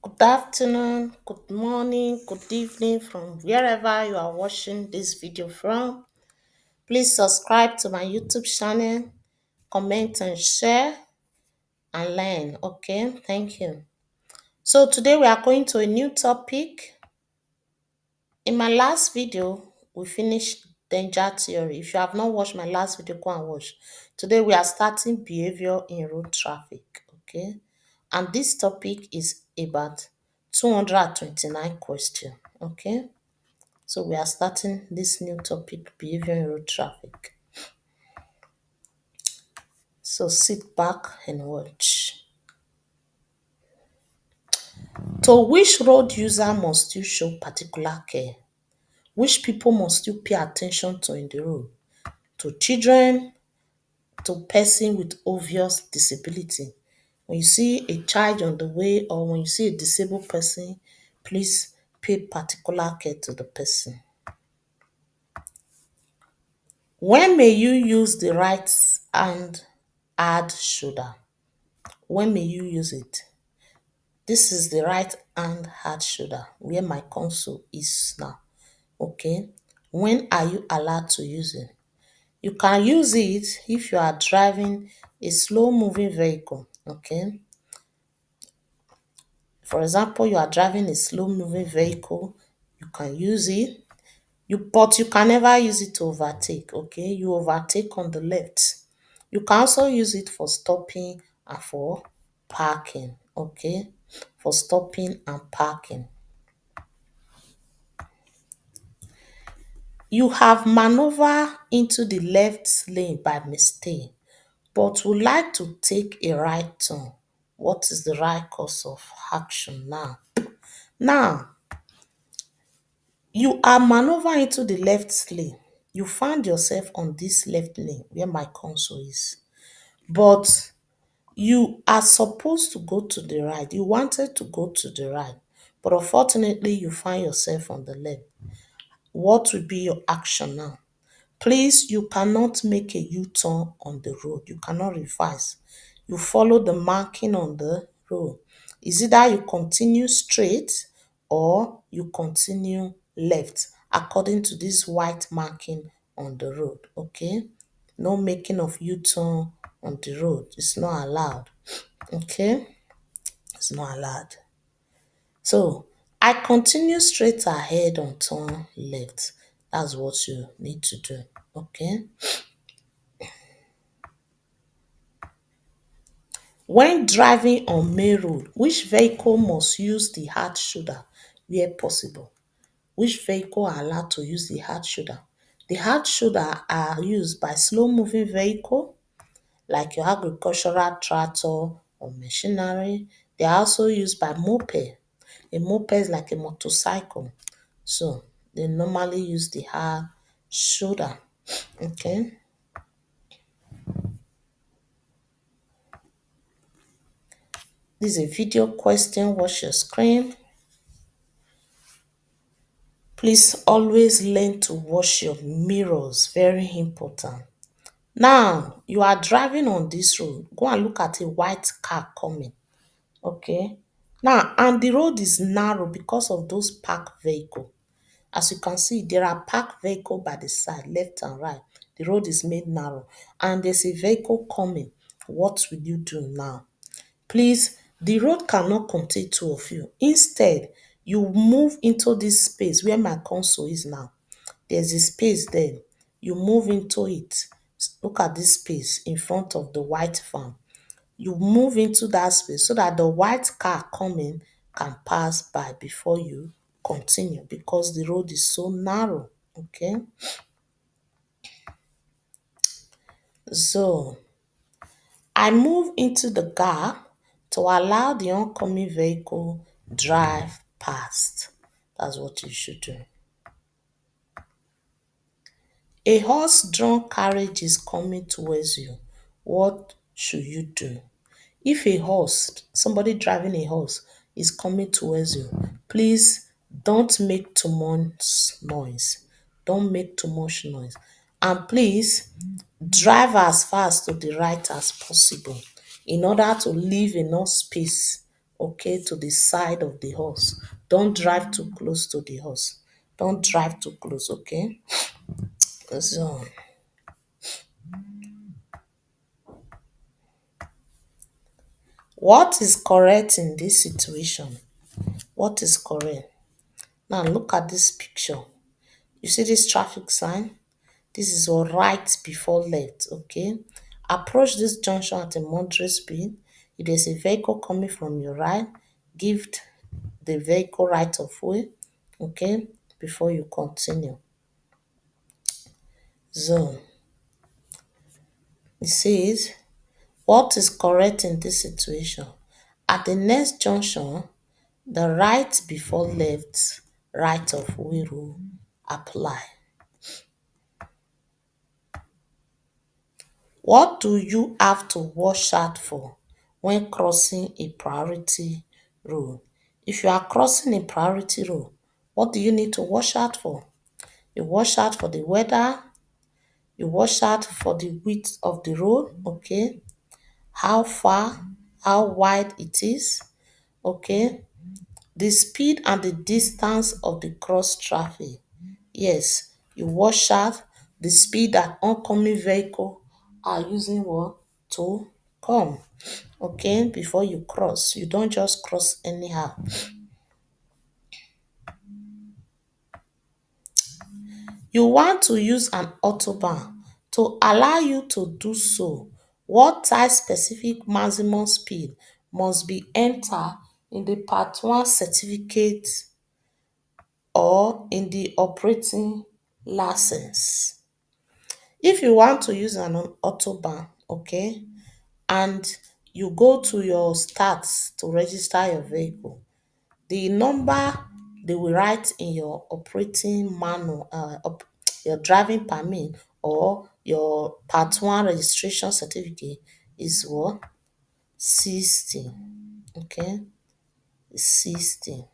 Good afternoon, good morning, good evening from wherever you are watching this video from. Please subscribe to my YouTube channel, comment and share and learn. Okay, thank you. So today we are going to a new topic. In my last video, we finished danger theory. If you have not watched my last video, go and watch. Today we are starting behavior in road traffic. Okay, and this topic is about 229 question. Okay, so we are starting this new topic, behavior in road traffic. So sit back and watch. To which road user must you show particular care? Which people must you pay attention to in the road? To children, to person with obvious disability. When you see a child on the way or when you see a disabled person, please pay particular care to the person. When may you use the right hand hard shoulder? When may you use it? This is the right hand hard shoulder where my console is now. Okay. When are you allowed to use it? You can use it if you are driving a slow moving vehicle. Okay. For example, you are driving a slow moving vehicle, you can use it. But you can never use it to overtake. Okay. You overtake on the left. You can also use it for stopping and for parking. Okay. For stopping and parking. You have maneuvered into the left lane by mistake, but would like to take a right turn. What is the right course of action now? Now, you are maneuvering into the left lane. You found yourself on this left lane where my console is. But you are supposed to go to the right. You wanted to go to the right. But unfortunately, you find yourself on the left. What will be your action now? Please, you cannot make a U-turn on the road. You cannot reverse. You follow the marking on the road. Is either you continue straight or you continue left according to this white marking on the road. Okay? No making of U-turn on the road. It's not allowed. Okay? It's not allowed. So I continue straight ahead on turn left. That's what you need to do. Okay? When driving on main road, which vehicle must use the hard shoulder where possible? Which vehicle are allowed to use the hard shoulder? The hard shoulder are used by slow moving vehicle like your agricultural tractor or machinery. They are also used by moped. A moped is like a motorcycle. So they normally use the hard shoulder. Okay. This is a video question. Watch your screen. Please always learn to wash your mirrors. Very important. Now, you are driving on this road. Go and look at a white car coming. Okay. Now, and the road is narrow because of those parked vehicles. As you can see, there are parked vehicles by the side, left and right. The road is made narrow. And there's a vehicle coming. What will you do now? Please, the road cannot contain two of you. Instead, you move into this space where my console is now. There's a space there. You move into it. Look at this space in front of the white van. You move into that space so that the white car coming can pass by before you continue because the road is so narrow. Okay. So I move into the gap to allow the oncoming vehicle drive past. That's what you should do. A horse-drawn carriage is coming towards you. What should you do? If a horse, somebody driving a horse, is coming towards you, please don't make too much noise. Don't make too much noise. And please drive as fast to the right as possible in order to leave enough space okay, to the side of the horse. Don't drive too close to the horse. Don't drive too close, okay? So, what is correct in this situation? What is correct? Now look at this picture. You see this traffic sign? This is all right before left, okay? Approach this junction at a moderate speed. If there's a vehicle coming from your right, give the vehicle right of way, okay, before you continue. So, it says, what is correct in this situation? At the next junction, the right before left, right of way rule apply. What do you have to watch out for when crossing a priority road? If you are crossing a priority road, what do you need to watch out for? You watch out for the weather, you watch out for the width of the road, okay? How far, how wide it is, okay? The speed and the distance of the cross traffic. Yes, you watch out the speed that oncoming vehicle are using what to come. Okay, before you cross, you don't just cross anyhow. You want to use an autobahn to allow you to do so. What type specific maximum speed must be entered in the Part 1 certificate or in the operating license? If you want to use an autobahn, okay, and you go to your stats to register your vehicle, the number they will write in your operating manual, your driving permit or your Part 1 registration certificate is what? 60. Okay, 60.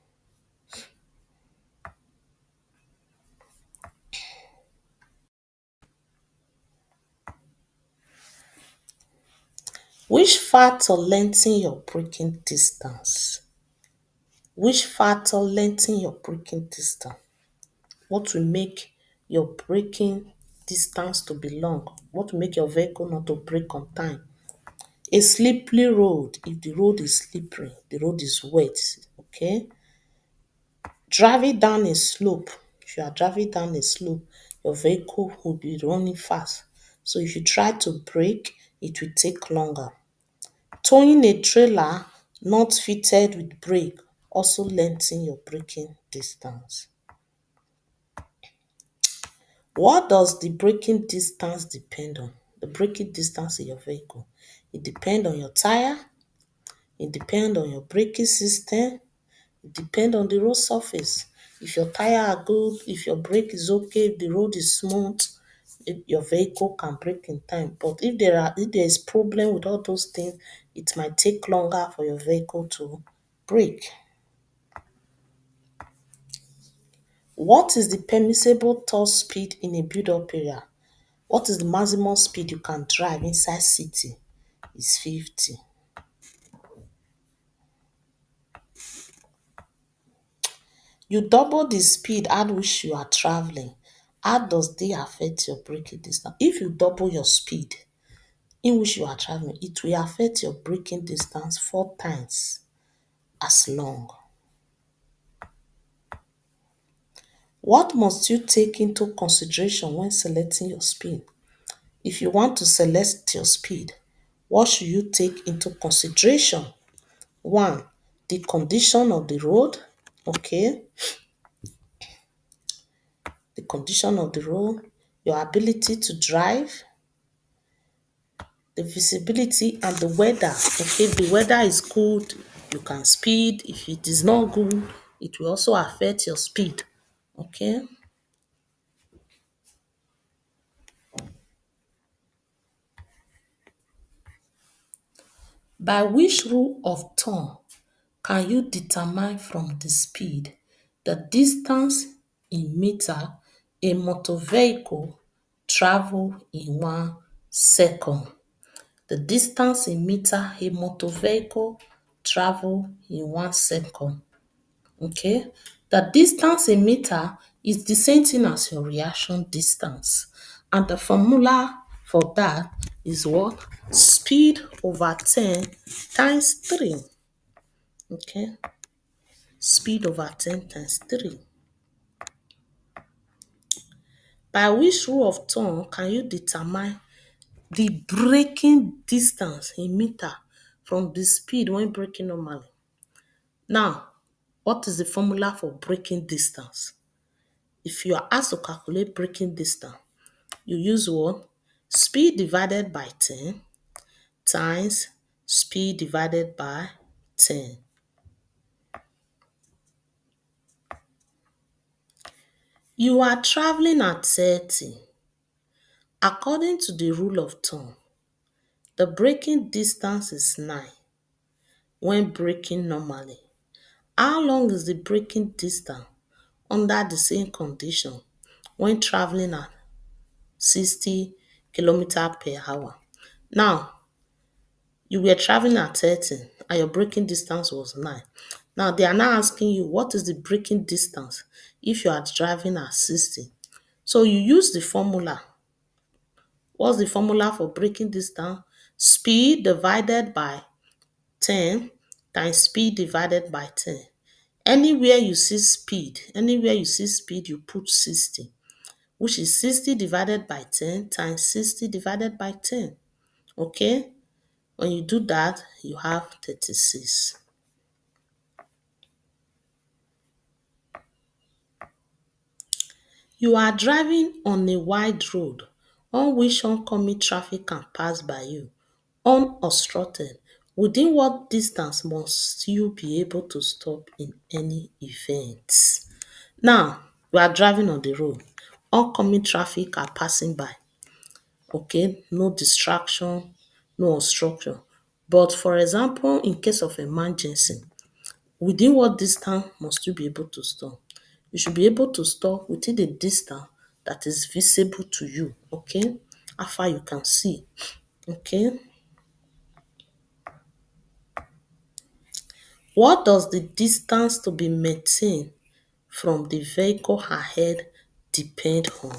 Which factor lengthen your braking distance? Which factor lengthen your braking distance? What will make your braking distance to be long? What will make your vehicle not to brake on time? A slippery road, if the road is slippery, the road is wet, okay? Driving down a slope, if you are driving down a slope, your vehicle will be running fast. So if you try to brake, it will take longer. Towing a trailer not fitted with brake also lengthen your braking distance. What does the braking distance depend on? The braking distance in your vehicle. It depends on your tire, it depends on your braking system, it depends on the road surface. If your tire are good, if your brake is okay, if the road is smooth, your vehicle can brake in time. But if there is problem with all those things, it might take longer for your vehicle to brake. What is the permissible top speed in a build-up area? What is the maximum speed you can drive inside city? Is 50. You double the speed at which you are traveling. How does they affect your braking distance? If you double your speed in which you are traveling, it will affect your braking distance 4 times as long. What must you take into consideration when selecting your speed? If you want to select your speed, what should you take into consideration? One, the condition of the road, okay? The condition of the road, your ability to drive, the visibility and the weather. Okay, if the weather is good, you can speed. If it is not good, it will also affect your speed. Okay. By which rule of thumb can you determine from the speed the distance in meter a motor vehicle travel in 1 second? The distance in meter a motor vehicle travel in 1 second. Okay, the distance in meter is the same thing as your reaction distance, and the formula for that is what? Speed over 10 times 3. Okay, speed over 10 times 3. By which rule of thumb can you determine the braking distance in meter from the speed when braking normally? Now, what is the formula for braking distance? If you are asked to calculate braking distance, you use what? Speed divided by 10 times speed divided by 10. You are traveling at 30. According to the rule of thumb, the braking distance is 9 when braking normally. How long is the braking distance under the same condition when traveling at 60 kilometers per hour? Now, you were traveling at 30 and your braking distance was 9. Now, they are now asking you what is the braking distance if you are driving at 60. So you use the formula. What's the formula for braking distance? Speed divided by 10 times speed divided by 10. Anywhere you see speed, you put 60, which is 60 divided by 10 times 60 divided by 10. Okay? When you do that, you have 36. You are driving on a wide road on which oncoming traffic can pass by you unobstructed. Within what distance must you be able to stop in any event? Now, we are driving on the road. Oncoming traffic are passing by. Okay, no distraction, no obstruction. But for example, in case of emergency, within what distance must you be able to stop? You should be able to stop within the distance that is visible to you. Okay, how far you can see. Okay, what does the distance to be maintained from the vehicle ahead depend on?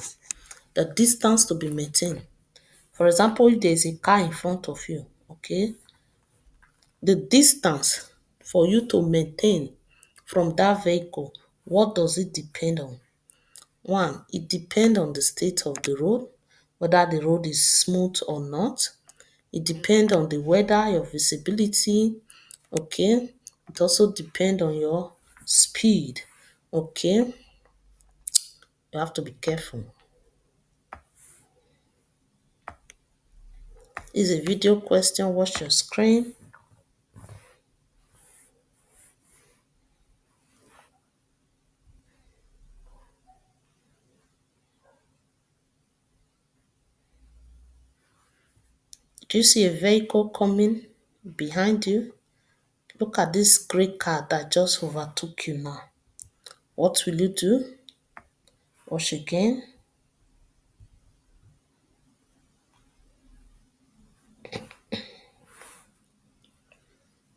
The distance to be maintained. For example, if there is a car in front of you, okay, the distance for you to maintain from that vehicle, what does it depend on? One, it depends on the state of the road, whether the road is smooth or not. It depends on the weather, your visibility, okay. It also depends on your speed, okay. You have to be careful. Is a video question, watch your screen. Do you see a vehicle coming behind you? Look at this grey car that just overtook you now. What will you do? Watch again.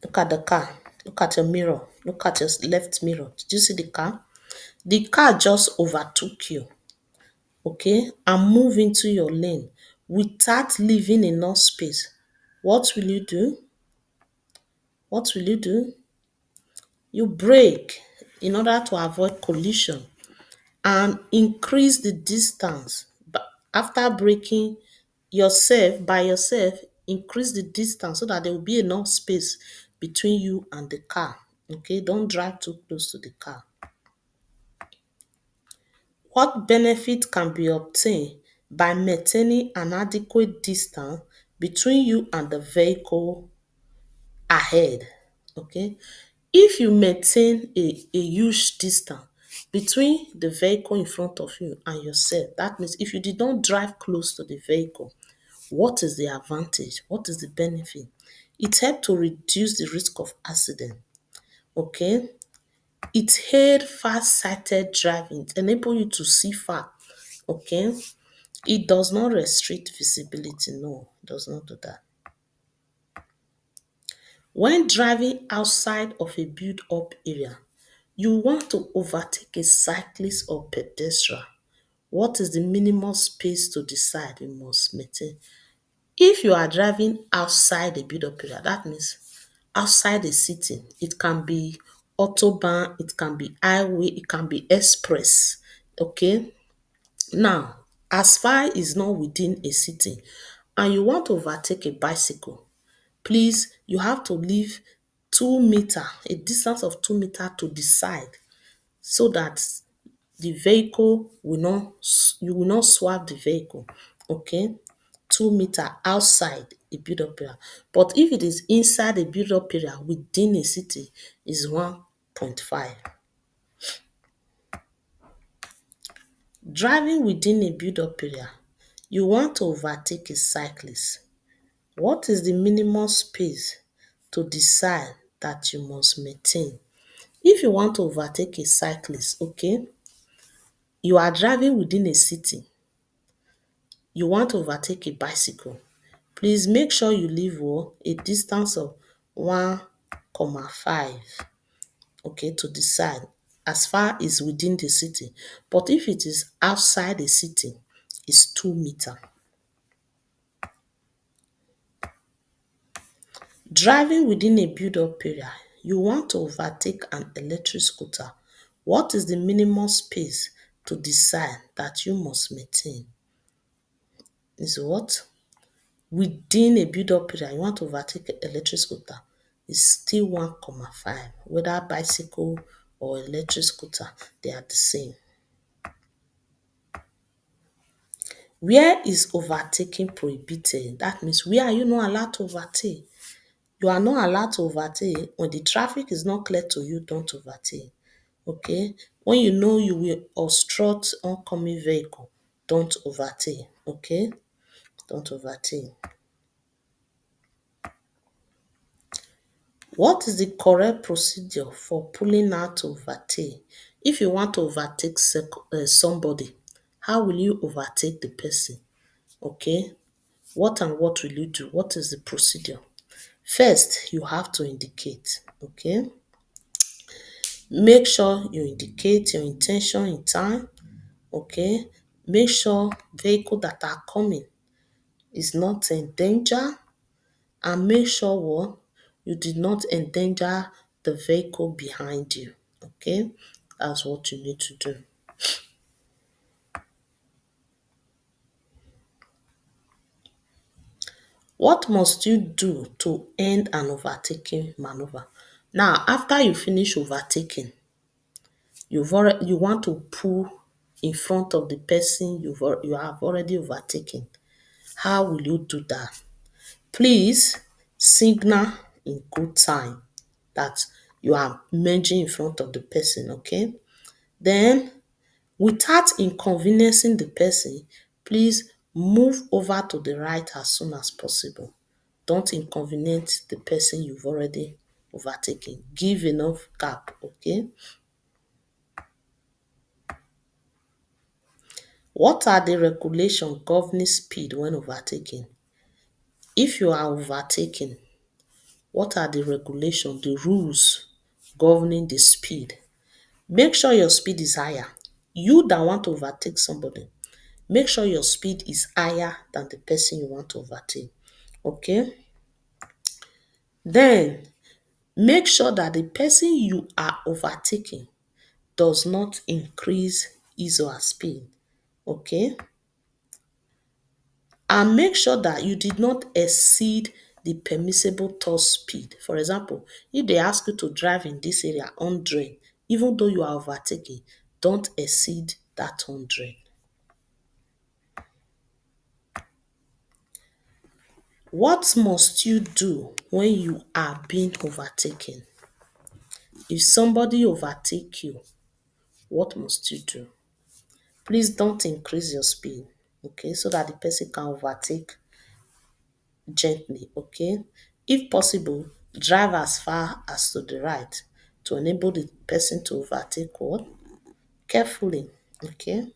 Look at the car. Look at your mirror. Look at your left mirror. Did you see the car? The car just overtook you, okay, and move into your lane without leaving enough space. What will you do? What will you do? You brake in order to avoid collision and increase the distance. But after braking yourself, by yourself, increase the distance so that there will be enough space between you and the car. Okay, don't drive too close to the car. What benefit can be obtained by maintaining an adequate distance between you and the vehicle ahead? Okay, if you maintain a huge distance between the vehicle in front of you and yourself, that means if you did not drive close to the vehicle, what is the advantage? What is the benefit? It helps to reduce the risk of accident. Okay, it aid far-sighted driving. It enable you to see far. Okay, it does not restrict visibility. No, it does not do that. When driving outside of a built up area, you want to overtake a cyclist or pedestrian. What is the minimum space to decide you must maintain? If you are driving outside a built up area, that means outside a city, it can be autobahn, it can be highway, it can be express. Okay. Now, as far is not within a city and you want to overtake a bicycle, please you have to leave 2 meter, a distance of 2 meter to the side so that the vehicle will not, you will not swap the vehicle. Okay. 2 meter outside a build up area. But if it is inside a build up area within a city, is 1.5. Driving within a build up area, you want to overtake a cyclist. What is the minimum space to decide that you must maintain? If you want to overtake a cyclist, okay, you are driving within a city, you want to overtake a bicycle, please make sure you leave a distance of 1.5, okay, to the side as far as within the city. But if it is outside the city, it's 2 meter. Driving within a built-up area, you want to overtake an electric scooter. What is the minimum space to decide that you must maintain? Is what? Within a built-up area, you want to overtake an electric scooter. It's still 1.5. Whether bicycle or electric scooter, they are the same. Where is overtaking prohibited? That means where are you not allowed to overtake? You are not allowed to overtake when the traffic is not clear to you, don't overtake. Okay? When you know you will obstruct oncoming vehicle, don't overtake. Okay? Don't overtake. What is the correct procedure for pulling out to overtake? If you want to overtake somebody, how will you overtake the person? Okay? What and what will you do? What is the procedure? First, you have to indicate. Okay? Make sure you indicate your intention in time. Okay? Make sure vehicle that are coming is not in danger, and make sure what you did not endanger the vehicle behind you. Okay? That's what you need to do. What must you do to end an overtaking maneuver? Now, after you finish overtaking, you want to pull in front of the person you have already overtaken. How will you do that? Please signal in good time that you are merging in front of the person, okay? Then, without inconveniencing the person, please move over to the right as soon as possible. Don't inconvenience the person you've already overtaken. Give enough gap, okay? What are the regulations governing speed when overtaking? If you are overtaking, what are the regulations, the rules governing the speed? Make sure your speed is higher. You that want to overtake somebody, make sure your speed is higher than the person you want to overtake. Okay? Then make sure that the person you are overtaking does not increase his or her speed. Okay? And make sure that you did not exceed the permissible top speed. For example, if they ask you to drive in this area 100, even though you are overtaking, don't exceed that 100. What must you do when you are being overtaken? If somebody overtake you, what must you do? Please don't increase your speed, okay, so that the person can overtake gently, okay? If possible, drive as far as to the right to enable the person to overtake what? Carefully, okay?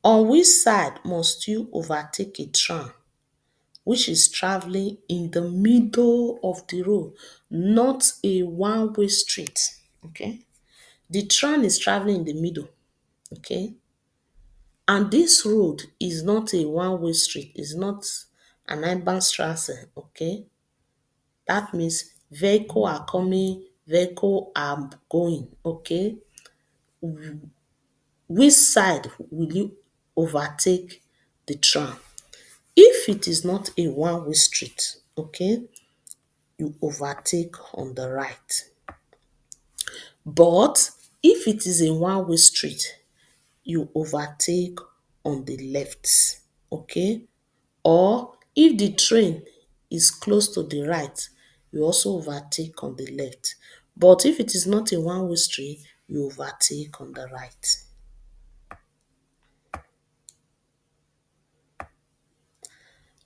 On which side must you overtake a tram which is traveling in the middle of the road, not a one-way street. Okay? The train is traveling in the middle. Okay? And this road is not a one-way street, it's not an Einbahnstraße. Okay? That means vehicle are coming, vehicle are going. Okay? Which side will you overtake the tram? If it is not a one-way street, okay, you overtake on the right. But if it is a one-way street, you overtake on the left, okay? Or if the train is close to the right, you also overtake on the left. But if it is not a one-way street, you overtake on the right.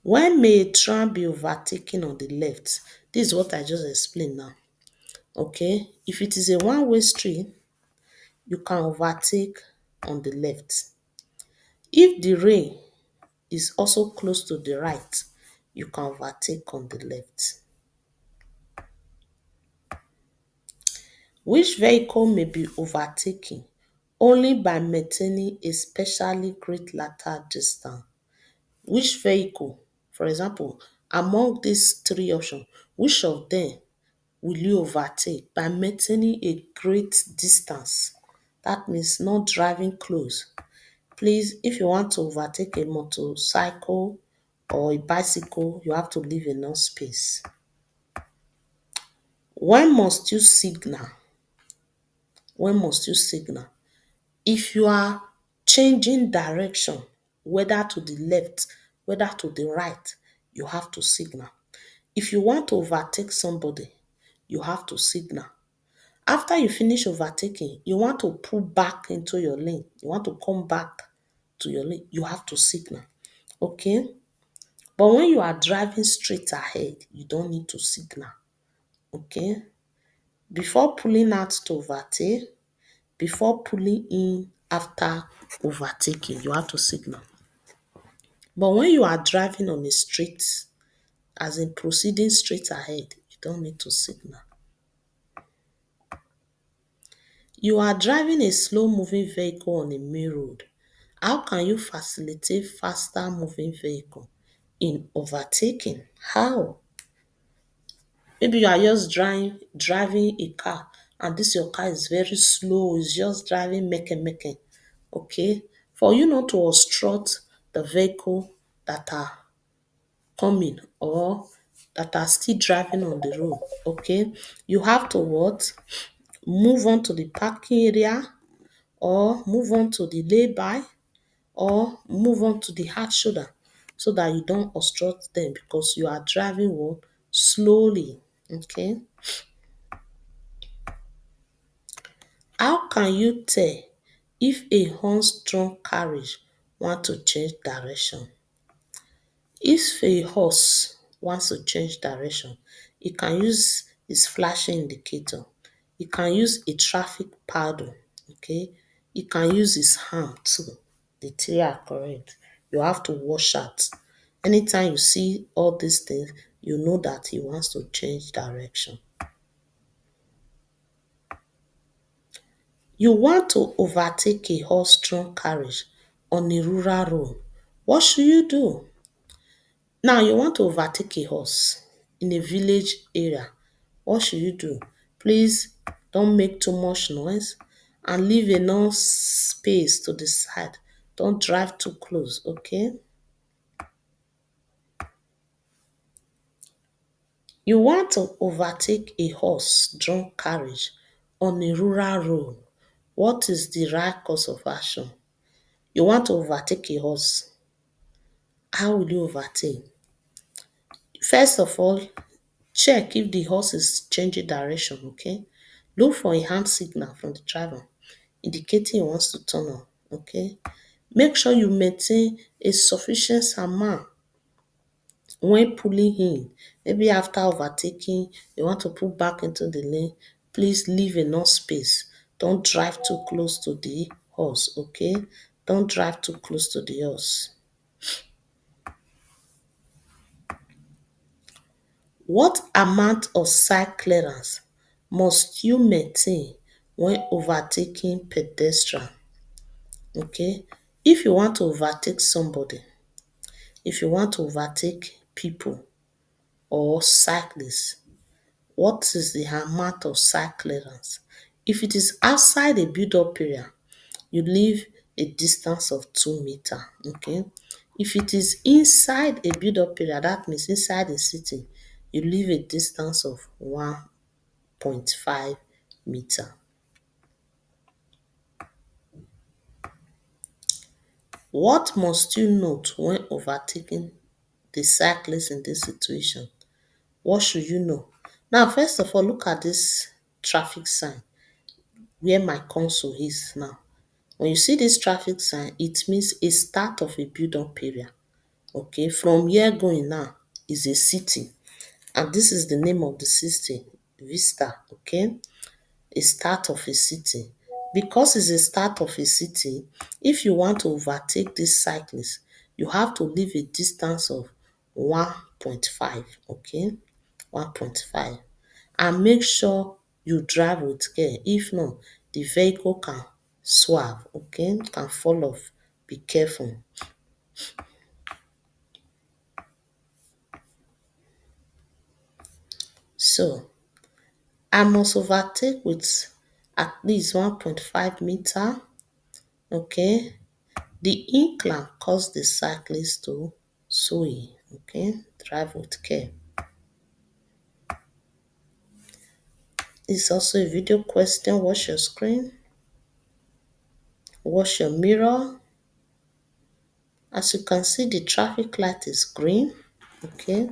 When may a tram be overtaken on the left? This is what I just explained now. Okay, if it is a one-way street, you can overtake on the left. If the rail is also close to the right, you can overtake on the left. Which vehicle may be overtaken only by maintaining a specially great lateral distance? Which vehicle, for example, among these three options, which of them will you overtake by maintaining a great distance? That means not driving close. Please, if you want to overtake a motorcycle or a bicycle, you have to leave enough space. When must you signal? When must you signal? If you are changing direction, whether to the left, whether to the right, you have to signal. If you want to overtake somebody, you have to signal. After you finish overtaking, you want to pull back into your lane. You want to come back to your lane. You have to signal. Okay? But when you are driving straight ahead, you don't need to signal. Okay? Before pulling out to overtake, before pulling in after overtaking, you have to signal. But when you are driving on a street, as in proceeding straight ahead, you don't need to signal. You are driving a slow moving vehicle on a main road. How can you facilitate faster moving vehicle in overtaking? How? Maybe you are just driving a car and this your car is very slow, it's just driving making. Okay? For you not to obstruct the vehicle that are coming or that are still driving on the road. Okay? You have to what? Move on to the parking area or move on to the lay-by or move on to the hard shoulder so that you don't obstruct them because you are driving what? Slowly. Okay? How can you tell if a horse-drawn carriage want to change direction? If a horse wants to change direction, he can use his flashing indicator. He can use a traffic paddle. Okay? He can use his hand too. The three are correct. You have to watch out. Anytime you see all these things, you know that he wants to change direction. You want to overtake a horse-drawn carriage on a rural road. What should you do? Now you want to overtake a horse in a village area. What should you do? Please don't make too much noise and leave enough space to the side. Don't drive too close, okay? You want to overtake a horse-drawn carriage on a rural road. What is the right course of action? You want to overtake a horse. How will you overtake? First of all, check if the horse is changing direction, okay? Look for a hand signal from the driver indicating he wants to turn on, okay? Make sure you maintain a sufficient amount when pulling in. Maybe after overtaking, you want to pull back into the lane. Please leave enough space. Don't drive too close to the horse, okay? Don't drive too close to the horse. What amount of side clearance must you maintain when overtaking pedestrian? Okay, if you want to overtake somebody, if you want to overtake people or cyclists, what is the amount of side clearance? If it is outside a build-up area, you leave a distance of 2 meters. Okay. If it is inside a build-up area, that means inside the city, you leave a distance of 1.5 meter. What must you note when overtaking the cyclist in this situation? What should you know? Now, first of all, look at this traffic sign where my console is now. When you see this traffic sign, it means a start of a build-up area. Okay, from here going now is a city, and this is the name of the city, Vista. Okay, a start of a city. Because it's a start of a city, if you want to overtake this cyclist, you have to leave a distance of 1.5. Okay, 1.5, and make sure you drive with care. If not, the vehicle can swerve. Okay, can fall off. Be careful. So I must overtake with at least 1.5 meter. Okay, the incline cause the cyclist to sway. Okay, drive with care. It's also a video question. Watch your screen, watch your mirror. As you can see, the traffic light is green. Okay,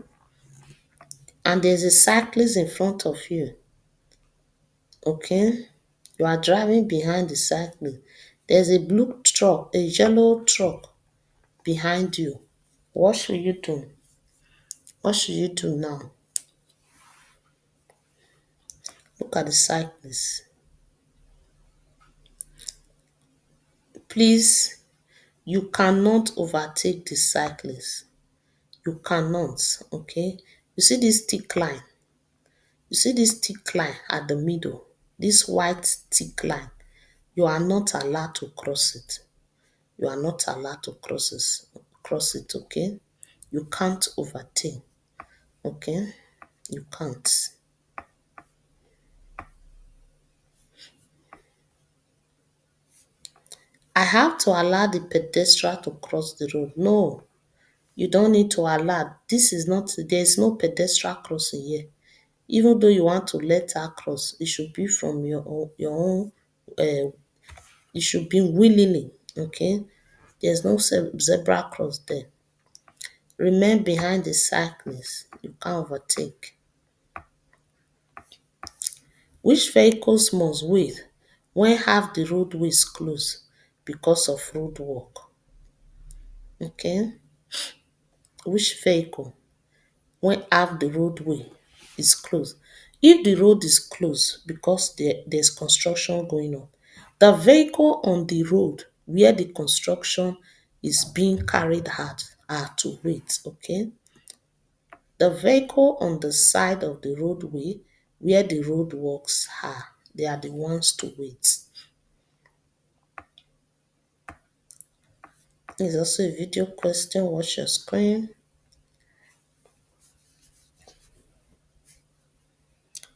and there's a cyclist in front of you. Okay, you are driving behind the cyclist. There's a blue truck, a yellow truck behind you. What should you do? What should you do now? Look at the cyclist. Please, you cannot overtake the cyclist. You cannot, okay? You see this thick line? You see this thick line at the middle? This white thick line? You are not allowed to cross it. You are not allowed to cross it, okay? You can't overtake, okay? You can't. I have to allow the pedestrian to cross the road. No, you don't need to allow. This is not, there is no pedestrian crossing here. Even though you want to let her cross, it should be from your own, it should be willingly, okay? There's no zebra cross there. Remain behind the cyclist. You can't overtake. Which vehicles must wait when half the roadway is closed because of road work? Okay? Which vehicle when half the roadway is closed? If the road is closed because there's construction going on, the vehicle on the road where the construction is being carried out are to wait, okay? The vehicle on the side of the roadway where the roadworks are, they are the ones to wait. There's also a video question. Watch your screen.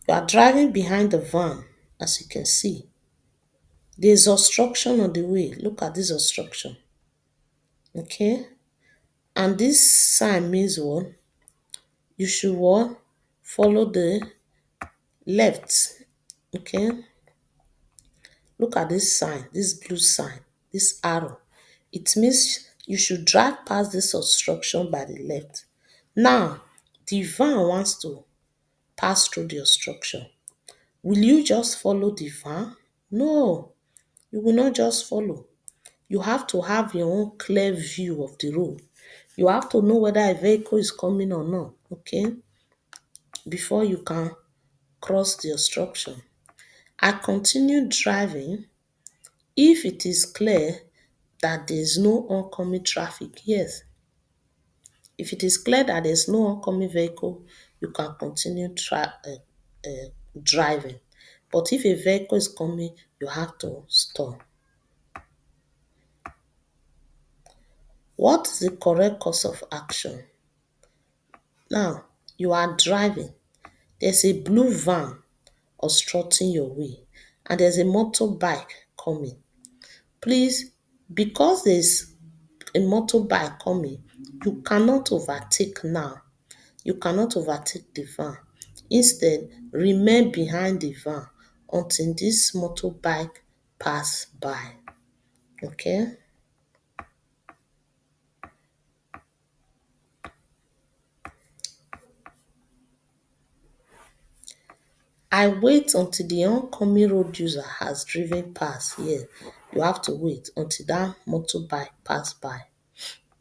You are driving behind the van, as you can see. There's obstruction on the way. Look at this obstruction. Okay? And this sign means what? You should what? Follow the left. Okay? Look at this sign, this blue sign, this arrow. It means you should drive past this obstruction by the left. Now, the van wants to pass through the obstruction. Will you just follow the van? No, you will not just follow. You have to have your own clear view of the road. You have to know whether a vehicle is coming or not, okay? Before you can cross the obstruction. I continue driving if it is clear that there is no oncoming traffic. Yes, If it is clear that there's no oncoming vehicle, you can continue driving. But if a vehicle is coming, you have to stop. What is the correct course of action? Now, you are driving. There's a blue van obstructing your way, and there's a motorbike coming. Please, because there's a motorbike coming, you cannot overtake now. You cannot overtake the van. Instead, remain behind the van until this motorbike pass by. Okay? I wait until the oncoming road user has driven past. Yeah, you have to wait until that motorbike pass by.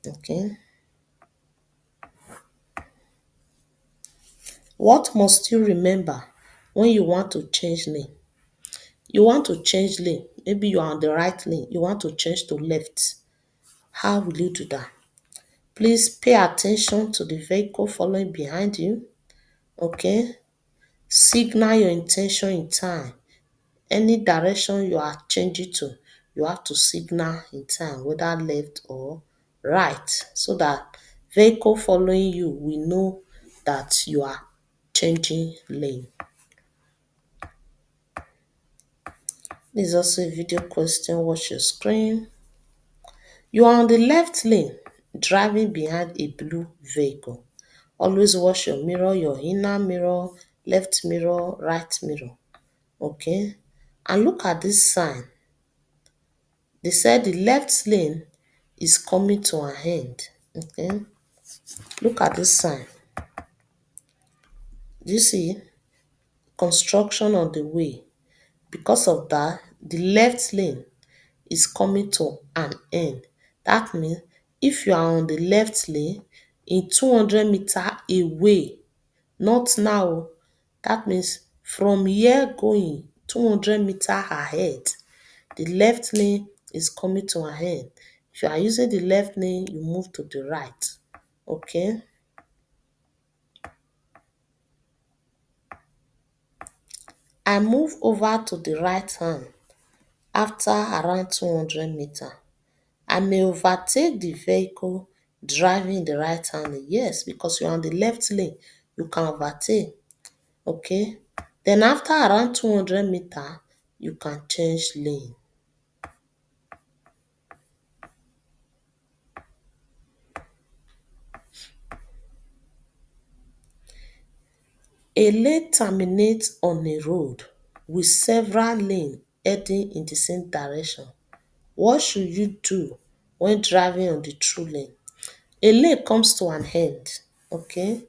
Okay? What must you remember when you want to change lane? You want to change lane. Maybe you are on the right lane. You want to change to left. How will you do that? Please pay attention to the vehicle following behind you. Okay? Signal your intention in time. Any direction you are changing to, you have to signal in time, whether left or right, so that vehicle following you will know that you are changing lane. This is also a video question. Watch your screen. You are on the left lane, driving behind a blue vehicle. Always watch your mirror, your inner mirror, left mirror, right mirror. Okay? And look at this sign. They said the left lane is coming to an end. Okay? Look at this sign. Do you see? Construction on the way. Because of that, the left lane is coming to an end. That means if you are on the left lane, in 200 meter away, not now, that means from here going 200 meter ahead, the left lane is coming to an end. If you are using the left lane, you move to the right. Okay? I move over to the right hand after around 200 meter. I may overtake the vehicle driving in the right hand. Yes, because you're on the left lane, you can overtake. Okay? Then after around 200 meter, you can change lane. A lane terminates on a road with several lanes heading in the same direction. What should you do when driving on the true lane? A lane comes to an end. Okay?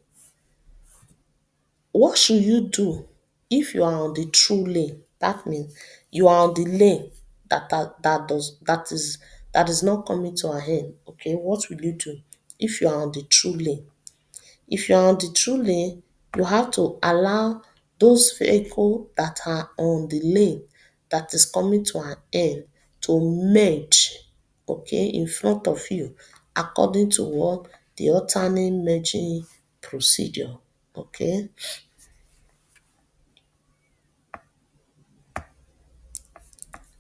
What should you do if you are on the true lane? That means you are on the lane that is not coming to an end. Okay, what will you do if you are on the true lane? If you are on the true lane, you have to allow those vehicles that are on the lane that is coming to an end to merge, okay, in front of you, according to what the alternate merging procedure. Okay.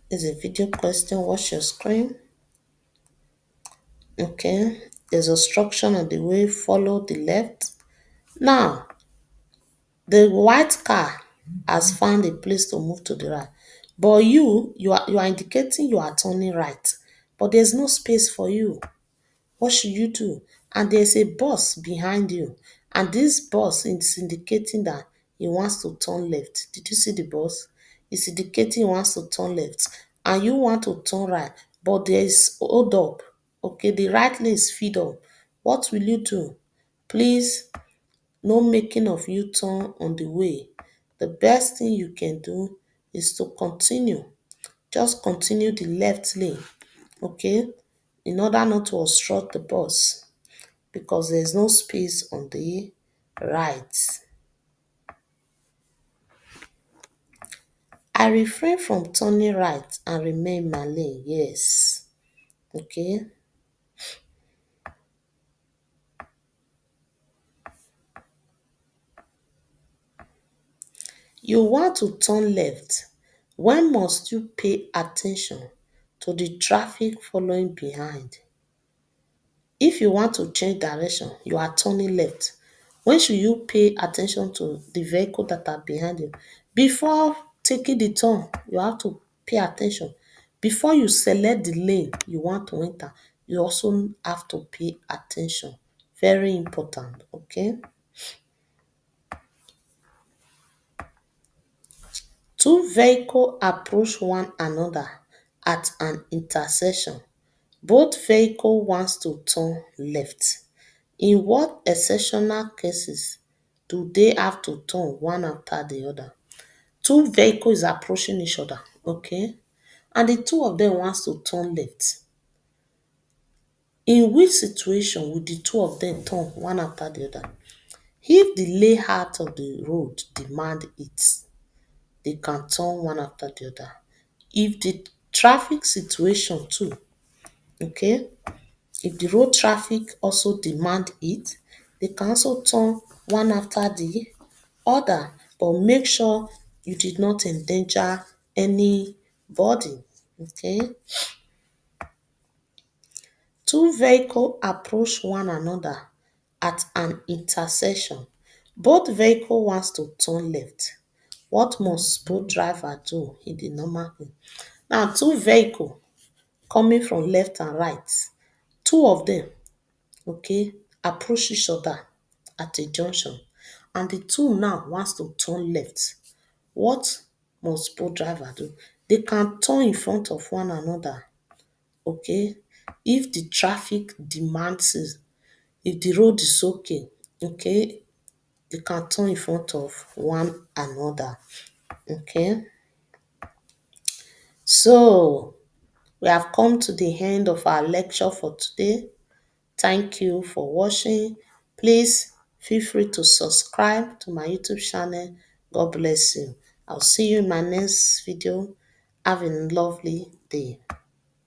Is a video question. Watch your screen. Okay. There's instruction on the way. Follow the left. Now, the white car has found a place to move to the right. But you are indicating you are turning right. But there's no space for you. What should you do? And there's a bus behind you. And this bus is indicating that he wants to turn left. Did you see the bus? It's indicating he wants to turn left. And you want to turn right. But there is hold up. Okay, the right lane is filled up. What will you do? Please, no making of U-turn on the way. The best thing you can do is to continue. Just continue the left lane. Okay? In order not to obstruct the bus, because there's no space on the right. I refrain from turning right and remain in my lane. Yes. Okay. You want to turn left. When must you pay attention to the traffic following behind? If you want to change direction, you are turning left. When should you pay attention to the vehicle that are behind you? Before taking the turn, you have to pay attention. Before you select the lane you want to enter, you also have to pay attention. Very important, okay? Two vehicles approach one another at an intersection. Both vehicles wants to turn left. In what exceptional cases do they have to turn one after the other? Two vehicles approaching each other, okay? And the two of them wants to turn left. In which situation would the two of them turn one after the other? If the layout of the road demand it, they can turn one after the other. If the traffic situation too, okay, if the road traffic also demand it, they can also turn one after the other, but make sure you did not endanger anybody. Okay. Two vehicles approach one another at an intersection. Both vehicles wants to turn left. What must both driver do in the normal way? Now, two vehicles coming from left and right, two of them, okay, approach each other at a junction, and the two now wants to turn left. What must both driver do? They can turn in front of one another, okay, if the traffic demands it, if the road is okay, okay, they can turn in front of one another, okay. So we have come to the end of our lecture for today. Thank you for watching. Please feel free to subscribe to my YouTube channel. God bless you. I'll see you in my next video. Have a lovely day.